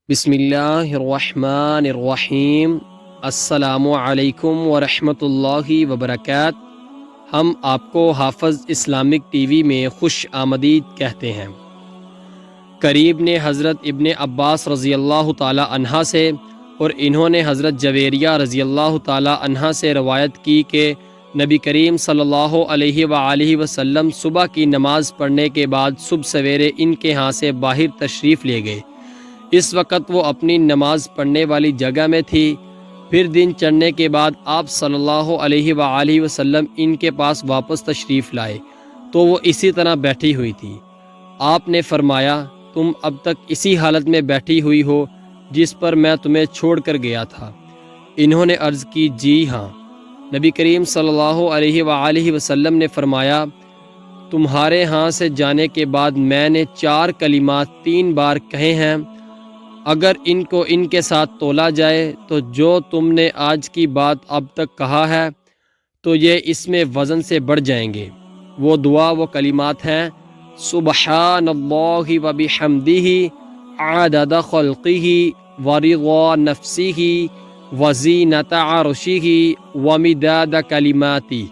بسم اللہ الرحمن الرحیم۔ السلام علیکم ورحمۃ اللہ وبرکاتہ۔ ہم آپ کو حافظ اسلامک ٹی وی میں خوش آمدید کہتے ہیں۔ قریب نے حضرت ابن عباس رضی اللہ تعالی عنہ سے اور انہوں نے حضرت جویریہ رضی اللہ تعالی عنہ سے روایت کی کہ نبی کریم صلی اللہ علیہ وآلہ وسلم صبح کی نماز پڑھنے کے بعد صبح سویرے ان کے ہاں سے باہر تشریف لے گئے۔ اس وقت وہ اپنی نماز پڑھنے والی جگہ میں تھی۔ پھر دن چڑھنے کے بعد آپ صلی اللہ علیہ وآلہ وسلم ان کے پاس واپس تشریف لائے تو وہ اسی طرح بیٹھی ہوئی تھی۔ آپ نے فرمایا، تم اب تک اسی حالت میں بیٹھی ہوئی ہو جس پر میں تمہیں چھوڑ کر گیا تھا؟ انہوں نے عرض کی، جی ہاں۔ نبی کریم صلی اللہ علیہ وآلہ وسلم نے فرمایا، تمہارے ہاں سے جانے کے بعد میں نے 4 کلمات 3 بار کہے ہیں، اگر ان کو ان کے ساتھ تولا جائے تو جو تم نے آج کی بات اب تک کہا ہے تو یہ اس میں وزن سے بڑھ جائیں گے۔ وہ دعا وہ کلمات ہیں، سبحان اللہ و بحمدہ عدد خلقہ ورضا نفسہ وزینۃ عرشہ ومداد کلماتہ۔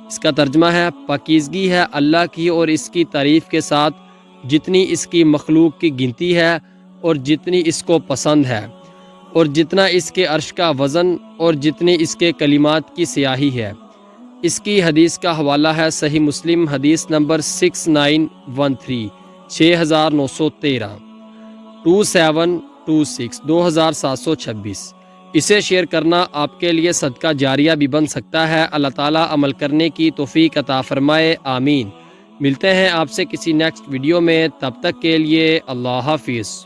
اس کا ترجمہ ہے، پاکیزگی ہے اللہ کی اور اس کی تعریف کے ساتھ جتنی اس کی مخلوق کی گنتی ہے اور جتنی اس کو پسند ہے، اور جتنا اس کے عرش کا وزن اور جتنی اس کے کلمات کی سیاہی ہے۔ اس کی حدیث کا حوالہ ہے صحیح مسلم حدیث نمبر 6913 6913 2726 2726۔ اسے شیئر کرنا آپ کے لیے صدقہ جاریہ بھی بن سکتا ہے۔ اللہ تعالیٰ عمل کرنے کی توفیق عطا فرمائے، آمین۔ ملتے ہیں آپ سے کسی نیکسٹ ویڈیو میں، تب تک کے لیے اللہ حافظ۔